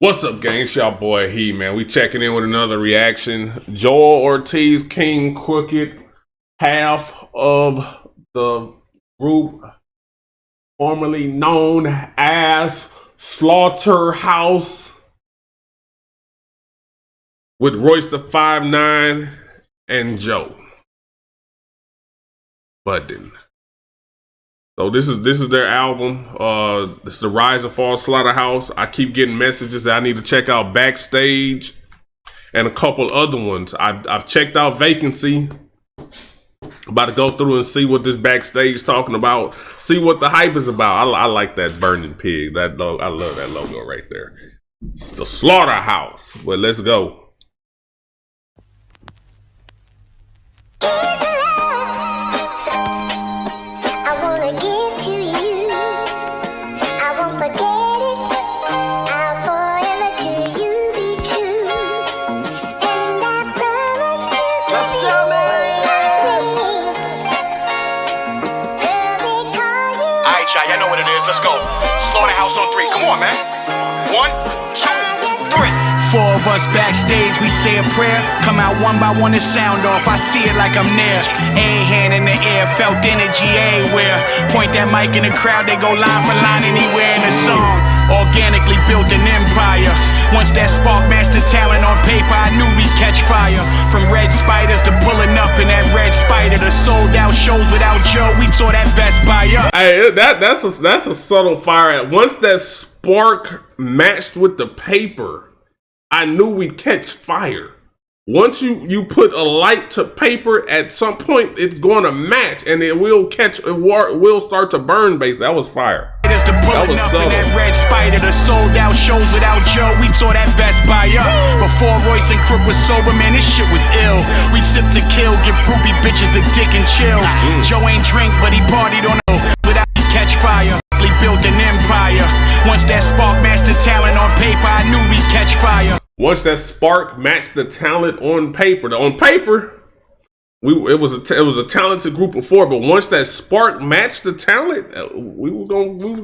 What's up, gang? It's y'all boy He, man. We checking in with another reaction. Joell, Ortiz, Kxng, Crooked, half of the group formerly known as Slaughterhouse, with Royce the 5'9" and Joe Budden. So this is their album. This is the Rise and Fall Slaughterhouse. I keep getting messages that I need to check out Backstage and a couple other ones. I've checked out Vacancy. About to go through and see what this Backstage talking about. See what the hype is about. I like that burning pig. That logo, I love that logo right there. It's the Slaughterhouse. But let's go. Y'all know what it is. Let's go. Slaughterhouse on 3. Come on, man. 1, 2, 3. Four of us backstage, we say a prayer. Come out one by one and sound off. I see it like I'm near. A hand in the air, felt energy everywhere. Point that mic in the crowd, they go line for line anywhere in the song. Organically built an empire. Once that spark matched the talent on paper, I knew we'd catch fire. From red spiders to pulling up in that red spider, to sold out shows without Joe, we tore that Best Buy up. Hey, that's a subtle fire. Once that spark matched with the paper, I knew we'd catch fire. Once you put a light to paper, at some point it's going to match, and it will catch. It will start to burn. Basically, that was fire. That was up in that red spider, the sold out shows without Joe, we tore that Best Buy up. Before Royce and Crook was sober, man, this shit was ill. We sipped to kill, give groupie bitches the dick and chill. Joe ain't drink, but he partied on the without he catch fire. We built an empire. Once that spark matched the talent on paper, I knew we'd catch fire. Once that spark matched the talent on paper, it was a talented group of 4, but once that spark matched the talent, we was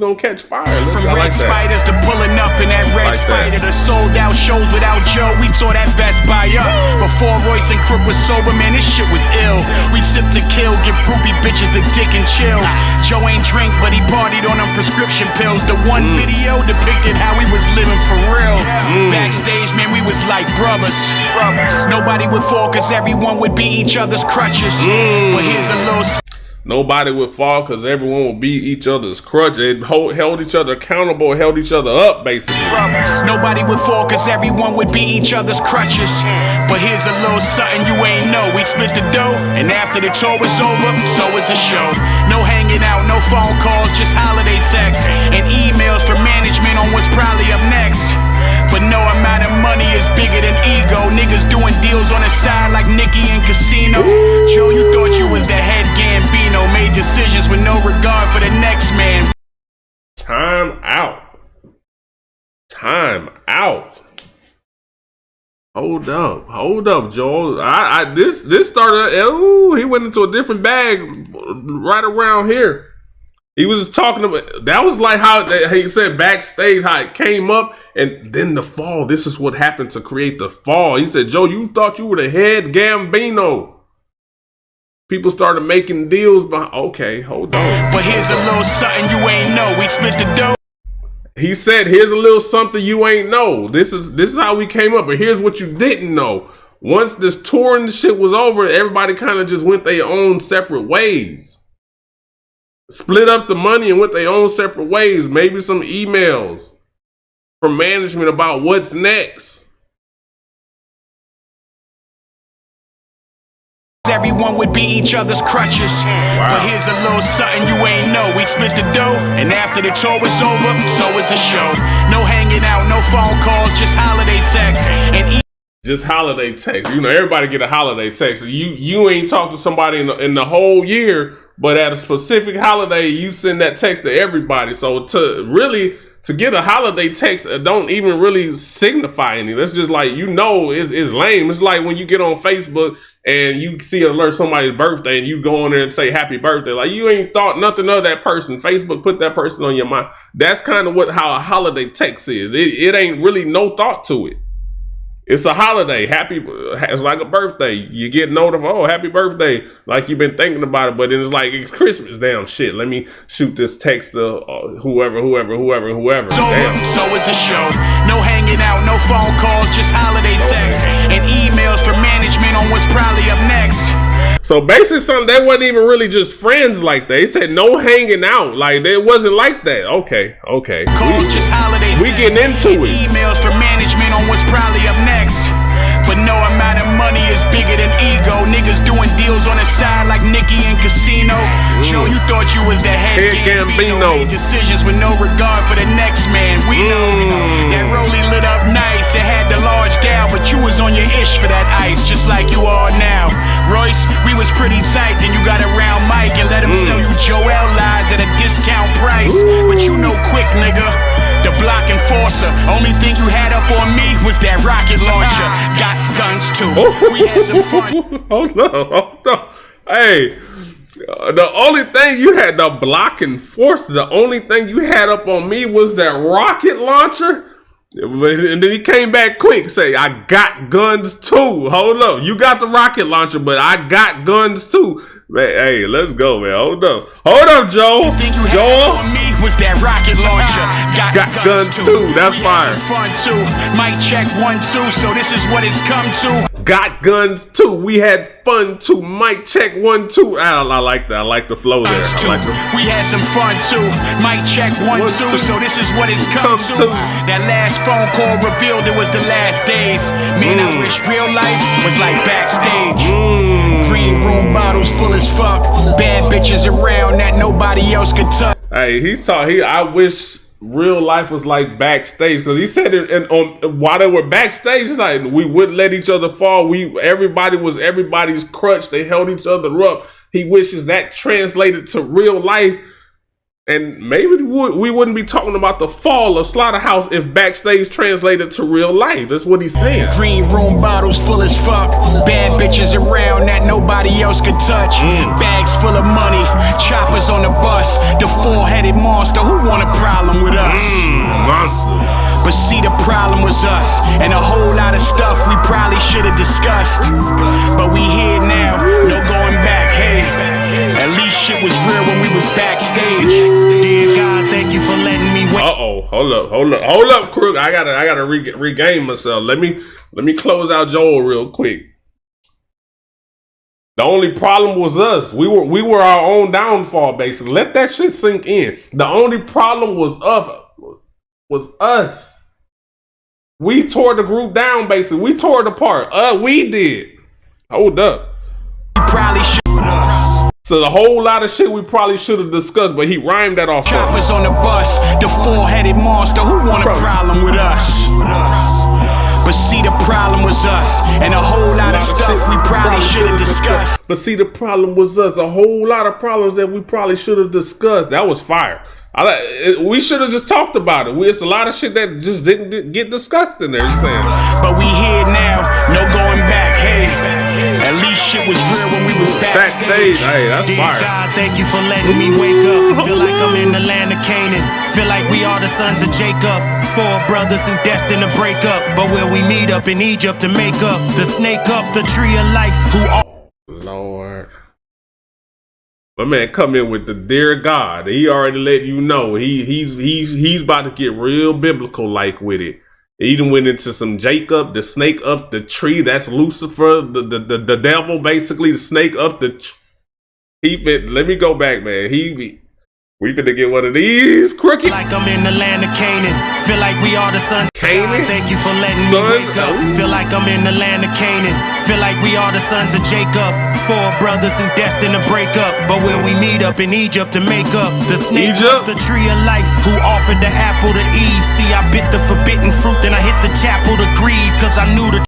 gonna catch fire. From red spiders to pulling up in that red spider, the sold out shows without Joe, we tore that Best Buy up. Before Royce and Crook was sober, man, this shit was ill. We sipped to kill, give groupie bitches the dick and chill. Joe ain't drink, but he partied on them prescription pills. The one video depicted how we was living for real. Backstage, man, we was like brothers. Nobody would fall, cause everyone would be each other's crutches. But here's a little. Nobody would fall because everyone would be each other's crutch. It held each other accountable, held each other up, basically. Nobody would fall because everyone would be each other's crutches. But here's a little something you ain't know. We'd split the dough, and after the tour was over, so was the show. No hanging out, no phone calls, just holiday texts and emails for management on what's probably up next. But no amount of money is bigger than ego. Niggas doing deals on the side like Nicki and Casino. Joe, you thought you was the head Gambino. Made decisions with no regard for the next man. Time out. Time out. Hold up, Joel. This started. Ooh, he went into a different bag right around here. He was just talking about, that was like how he said Backstage, how it came up, and then the fall. This is what happened to create the fall. He said, Joe, you thought you were the head Gambino. People started making deals behind. Okay, hold on. But here's a little something you ain't know. We split the dough. He said, here's a little something you ain't know. This is how we came up, but here's what you didn't know. Once this touring shit was over, everybody kind of just went their own separate ways. Split up the money and went their own separate ways. Maybe some emails from management about what's next. Everyone would be each other's crutches. But here's a little something you ain't know. We split the dough, and after the tour was over, so was the show. No hanging out, no phone calls, just holiday texts and just holiday text. You know, everybody get a holiday text. You ain't talked to somebody in the whole year, but at a specific holiday, you send that text to everybody. So to really to get a holiday text don't even really signify anything. That's just like, you know, it's lame. It's like when you get on Facebook and you see an alert somebody's birthday and you go on there and say happy birthday. Like, you ain't thought nothing of that person. Facebook put that person on your mind. That's kind of how a holiday text is. It ain't really no thought to it. It's a holiday. It's like a birthday. You get notified, oh, happy birthday. Like you've been thinking about it, but then it's like, it's Christmas. Damn shit. Let me shoot this text to whoever. Damn. So is the show. No hanging out, no phone calls, just holiday texts and emails from management on what's probably up next. So basically, something they wasn't even really just friends like that. They said no hanging out. Like, it wasn't like that. Okay. Calls just holiday we getting into it. Emails from management on what's probably up next. But no amount of money is bigger than ego. Niggas doing deals on the side like Nicki and Casino. Joe, you thought you was the head Gambino. Decisions with no regard for the next man. We know that Rollie lit up nice. It had the large down, but you was on your ish for that ice, just like you are now. Royce, we was pretty tight. Then you got around Mike and let him sell you Joell lies at a discount price. But you know quick, nigga. The block enforcer. Only thing you had up on me was that rocket launcher. Got guns too. We had some fun. Hold on. Hey, the only thing you had, the block enforcer, the only thing you had up on me was that rocket launcher. And then he came back quick, say, I got guns too. Hold up. You got the rocket launcher, but I got guns too. Man, hey, let's go, man. Hold up, Joel. Joel was that rocket launcher. Got guns too. That's fire. Fun too. Mic check 1 2. So this is what it's come to. Got guns too. We had fun too. Mic check 1 2. I like that. I like the flow there. We had some fun too. Mic check 1 2. So this is what it's come to. That last phone call revealed it was the last days. Man, I wish real life was like Backstage. Green room bottles full as fuck. Bad bitches around that nobody else could touch. Hey, I wish real life was like Backstage, because he said it while they were backstage, it's like we wouldn't let each other fall. Everybody was everybody's crutch. They held each other up. He wishes that translated to real life. And maybe we wouldn't be talking about the fall of Slaughterhouse if Backstage translated to real life. That's what he's saying. Green room bottles full as fuck. Bad bitches around that nobody else could touch. Bags full of money. Choppers on the bus. The four-headed monster. Who want a problem with us? Monster. But see, the problem was us. And a whole lot of stuff we probably should have discussed. But we here now. No going back. Hey, at least shit was real when we was backstage. Dear God, thank you for letting me wait. Hold up, Crook. I gotta regain myself. Let me close out Joel real quick. The only problem was us. We were our own downfall, basically. Let that shit sink in. The only problem was us. We tore the group down, basically. We tore it apart. We did. Hold up. Probably should. So the whole lot of shit we probably should have discussed, but he rhymed that off. Choppers on the bus, the four-headed monster. Who want a problem with us? But see, the problem was us, and a whole lot of stuff we probably should have discussed. But see, the problem was us. A whole lot of problems that we probably should have discussed. That was fire. We should have just talked about it. It's a lot of shit that just didn't get discussed in there. But we here now, no going back. Hey, at least shit was real when we was backstage. Hey, that's Dear fire. God, thank you for letting me wake up. Feel like I'm in the land of Canaan. Feel like we are the sons of Jacob. 4 brothers who destined to break up, but where we meet up in Egypt to make up. The snake up the tree of life. Lord. My man come in with the dear God. He already let you know he's about to get real biblical like with it. He even went into some Jacob, the snake up the tree. That's Lucifer, the devil, basically. The snake up the let me go back, man. We finna get one of these crooked. Like I'm in the land of Canaan. Feel like we are the sons of Canaan. Thank you for letting me wake up. Feel like I'm in the land of Canaan. Feel like we are the sons of Jacob. 4 brothers who destined to break up, but where we meet up in Egypt to make up. The snake up the tree of life, who offered the apple to Eve. See, I bit the forbidden fruit, then I hit the chapel to grieve, cause I knew the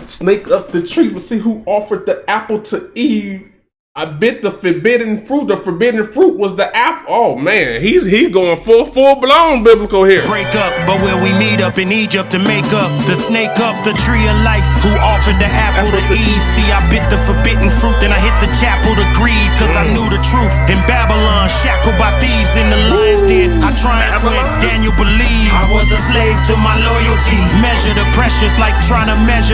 snake up the tree. But see who offered the apple to Eve. I bit the forbidden fruit. The forbidden fruit was the apple. Oh man, he's going full blown biblical here. Break up, but will we meet up in Egypt to make up? The snake up the tree of life, who offered the apple to Eve. See, I bit the forbidden fruit, then I hit the chapel to grieve, cause I knew the truth. In Babylon, shackled by thieves in the lion's den, I triumphed when Daniel believed. I was a slave to my loyalty. Measure the precious like trying to measure.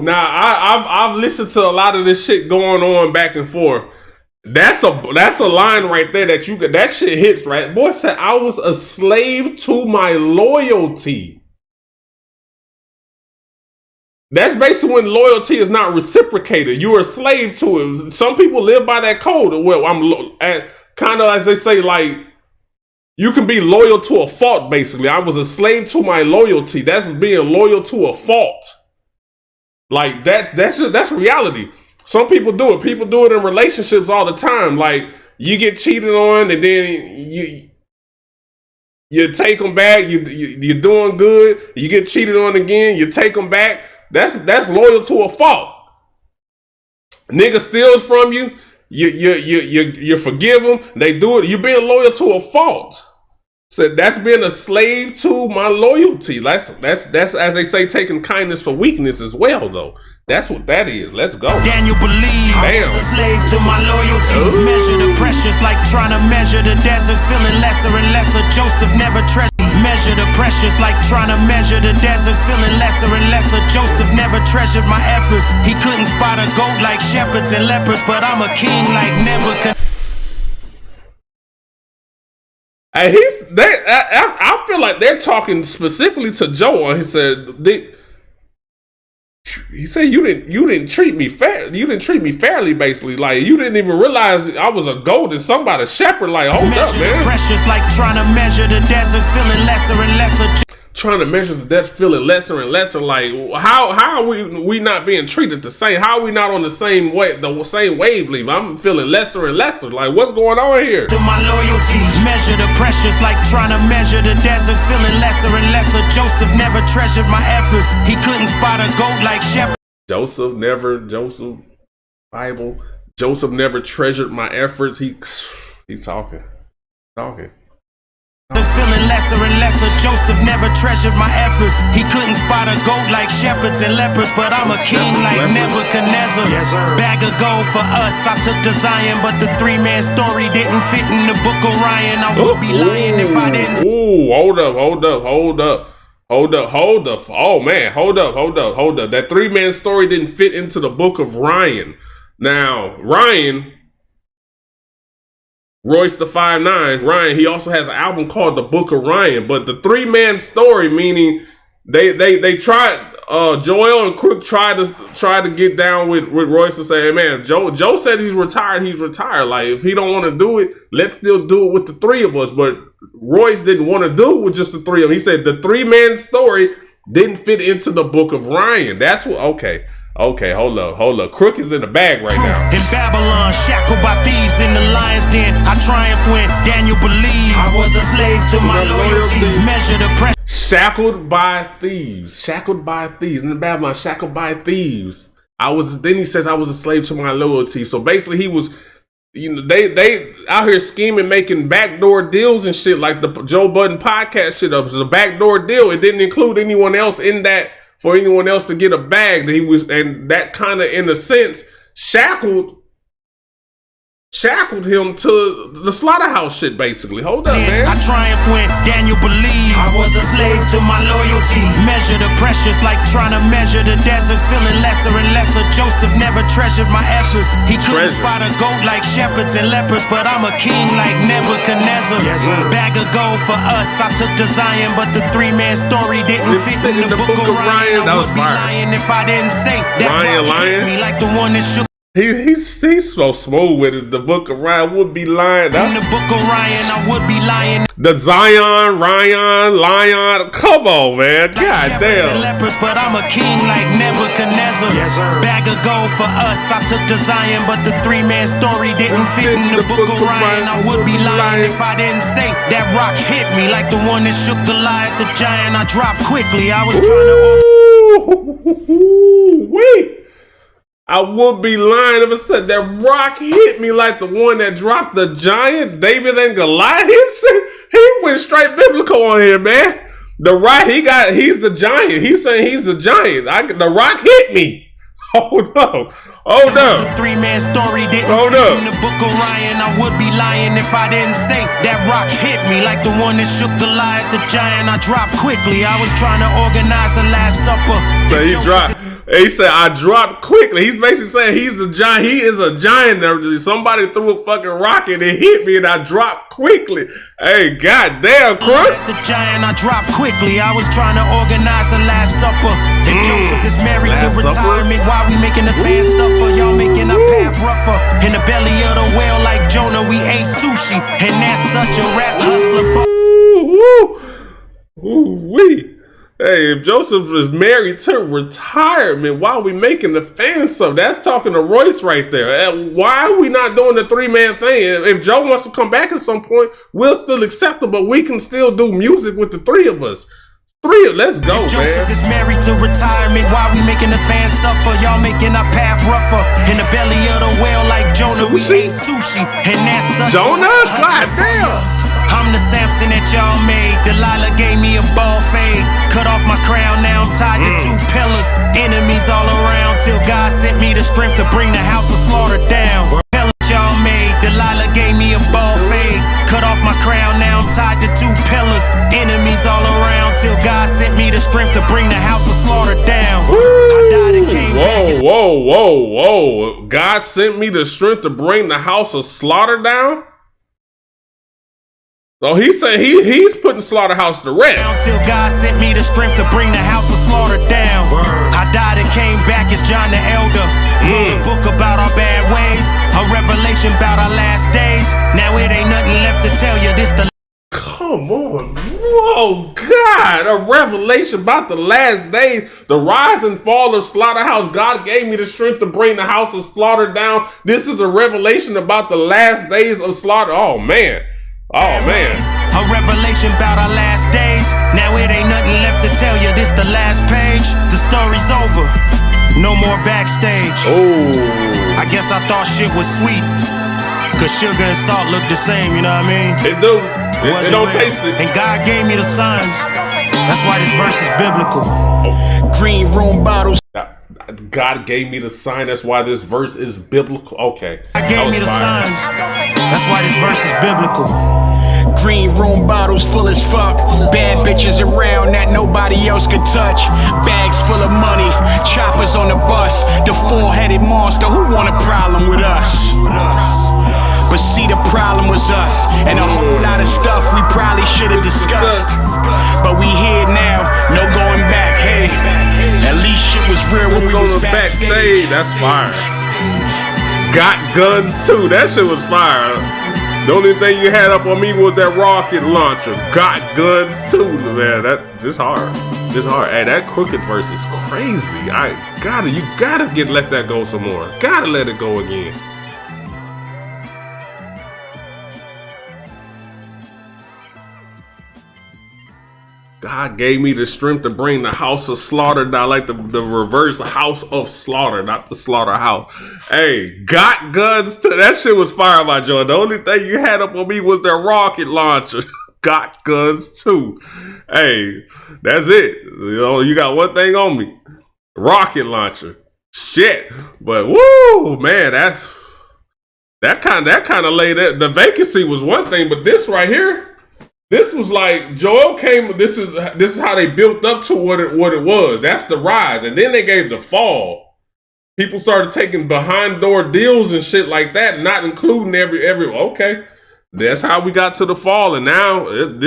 Now I've listened to a lot of this shit going on back and forth. That's a line right there that you could, that shit hits, right? Boy said I was a slave to my loyalty. That's basically when loyalty is not reciprocated. You're a slave to it. Some people live by that code. Well, I'm kind of as they say, like, you can be loyal to a fault. Basically, I was a slave to my loyalty. That's being loyal to a fault. Like that's reality. Some people do it. People do it in relationships all the time. Like you get cheated on, and then you take them back. You're doing good. You get cheated on again. You take them back. That's loyal to a fault. Nigga steals from you. You forgive them. They do it. You're being loyal to a fault. So that's being a slave to my loyalty. That's as they say, taking kindness for weakness as well, though. That's what that is. Let's go. Daniel believed I was a slave to my loyalty. Ooh. Measure the precious like trying to measure the desert, feeling lesser and lesser. Joseph never treasured. Measure the precious like trying to measure the desert, feeling lesser and lesser. Joseph never treasured my efforts. He couldn't spot a goat like shepherds and leopards, but I'm a king like Nebuchadnezzar. And I feel like they're talking specifically to Joel. He said you didn't treat me fair. You didn't treat me fairly, basically. Like you didn't even realize I was a goat and somebody's shepherd. Like hold up, man. Precious like trying to measure the desert, feeling lesser and lesser. Trying to measure the depth, feeling lesser and lesser. Like how are we not being treated the same? How are we not on the same wavelength? I'm feeling lesser and lesser. Like what's going on here? To my loyalty, measure the precious like trying to measure the desert, feeling lesser and lesser. Joseph never treasured my efforts. He couldn't spot a goat like shepherd. Joseph never treasured my efforts. He's talking. Feeling lesser and lesser. Joseph never treasured my efforts. He couldn't spot a goat like shepherds and leopards, but I'm a king like Nebuchadnezzar. Yes, bag of gold for us. I took to Zion, but the 3-man story didn't fit in the book of Ryan. I would be lying if I didn't. Ooh, hold up. Oh man, hold up. That 3-man story didn't fit into the book of Ryan. Now, Ryan, Royce the 5'9", Ryan, he also has an album called The Book of Ryan. But the 3-man story, meaning they tried, Joell and Crook tried to get down with Royce and say, hey man, Joe said he's retired. Like if he don't want to do it, let's still do it with the 3 of us. But Royce didn't want to do it with just the 3 of them. He said the 3-man story didn't fit into the book of Ryan. That's what. Okay, hold up. Crook is in the bag right now. In Babylon, shackled by thieves in the lion's den, I triumphed when Daniel believed I was a slave to my loyalty. Measure the pressure. Shackled by thieves. In Babylon, shackled by thieves. Then he says I was a slave to my loyalty. So basically he was, they out here scheming, making backdoor deals and shit, like the Joe Budden podcast shit up. It was a backdoor deal. It didn't include anyone else in that. For anyone else to get a bag, and that kind of, in a sense, shackled him to the slaughterhouse shit, basically. Hold up, man. I triumphed when Daniel believed I was a slave to my loyalty. Measure the precious like trying to measure the desert, feeling lesser and lesser. Joseph never treasured my efforts. He couldn't spot a goat like shepherds and leopards, but I'm a king like Nebuchadnezzar. Yes, bag of gold for us. I took to Zion, but the 3-man story didn't fit in the book of Ryan. I would be lying if I didn't say that Ryan hit me like the one that shook. He's so smooth with it. The book of Ryan would be lying. In the book of Ryan, I would be lying. The Zion, Ryan, Lion. Come on, man. God damn. Leopards, but I'm a king like Nebuchadnezzar. Yes, bag of gold for us. I took to Zion, but the 3-man story didn't fit in the book of Ryan. I would be lying if I didn't say that rock hit me like the one that shook Goliath the giant. I dropped quickly. I was trying to. Ooh, wait. I would be lying if I said that Rock hit me like the one that dropped the giant David and Goliath. He went straight biblical on here, man. The Rock, he's the giant. He's saying he's the giant. The Rock hit me. Hold up. The three-man story didn't fit in the book of Ryan. I would be lying if I didn't say that Rock hit me like the one that shook Goliath the giant. I dropped quickly. I was trying to organize the Last Supper. So he said, I dropped quickly. He's basically saying he's a giant. He is a giant. Somebody threw a fucking rocket and hit me and I dropped quickly. Hey, goddamn, Cruz. The giant, I dropped quickly. I was trying to organize the Last Supper. If Joseph is married to retirement, why we making the fans suffer? Y'all making our path rougher. In the belly of the whale like Jonah, we ate sushi. And that's such a rap hustler. Ooh-wee. Hey, if Joseph is married to retirement, why are we making the fans up? That's talking to Royce right there. Why are we not doing the three-man thing? If Joe wants to come back at some point, we'll still accept him, but we can still do music with the three of us. Let's go, man. Joseph is married to retirement. Why we making the fans suffer? Y'all making our path rougher. In the belly of the whale like Jonah, we ate sushi. And that's such Jonah? God damn. I'm the Samson that y'all made. Delilah gave me a ball fade. Cut off my crown, now I'm tied to two pillars. Enemies all around till God sent me the strength to bring the house of slaughter down. Pillars y'all made. Delilah gave me a ball fade. Cut off my crown, now I'm tied to two pillars. Enemies all around till God sent me the strength to bring the house of slaughter down. I died and came back. Whoa. God sent me the strength to bring the house of slaughter down? So he's saying he's putting Slaughterhouse to rest. Until God sent me the strength to bring the house of slaughter down. I died and came back as John the Elder. Wrote a book about our bad ways, a revelation about our last days. Now it ain't nothing left to tell you. This the Come on. Whoa, God. A revelation about the last days. The rise and fall of Slaughterhouse. God gave me the strength to bring the house of slaughter down. This is a revelation about the last days of slaughter. Oh, man. A revelation about our last days. Now it ain't nothing left to tell you. This the last page. The story's over. No more Backstage. I guess I thought shit was sweet. Cause sugar and salt look the same, you know what I mean? It do. It don't taste it. And God gave me the signs. That's why this verse is biblical. Green room bottles. God gave me the sign. That's why this verse is biblical. Okay. God gave me the signs. That's why this verse is biblical. Green room bottles full as fuck. Bad bitches around that nobody else could touch. Bags full of money. Choppers on the bus. The four-headed monster. Who want a problem with us? But see, the problem was us. And a whole lot of stuff we probably should have discussed. But we here now. No going back. Hey, at least shit was real when we was backstage. That's fire. Got guns too. That shit was fire. The only thing you had up on me was that rocket launcher. Got guns too, man. This hard. This hard. Hey, that crooked verse is crazy. You gotta let that go some more. Gotta let it go again. God gave me the strength to bring the house of slaughter down, like the reverse house of slaughter, not the slaughterhouse. Hey, got guns too. That shit was fire, my joy. The only thing you had up on me was that rocket launcher. Got guns too. Hey, that's it. You got one thing on me. Rocket launcher. Shit. But woo, man, that kind of laid it. The vacancy was one thing, but this right here. This was like Joel came. This is how they built up to what it was. That's the rise, and then they gave the fall. People started taking behind door deals and shit like that, not including every. Okay, that's how we got to the fall, and now it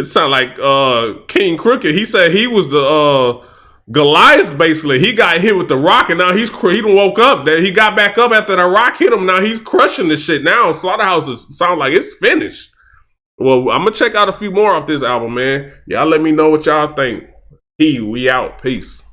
sounds like King Crooked. He said he was the Goliath. Basically, he got hit with the rock, and now he done woke up. That he got back up after the rock hit him. Now he's crushing this shit. Now Slaughterhouse sound like it's finished. Well, I'm gonna check out a few more off this album, man. Y'all let me know what y'all think. We out. Peace.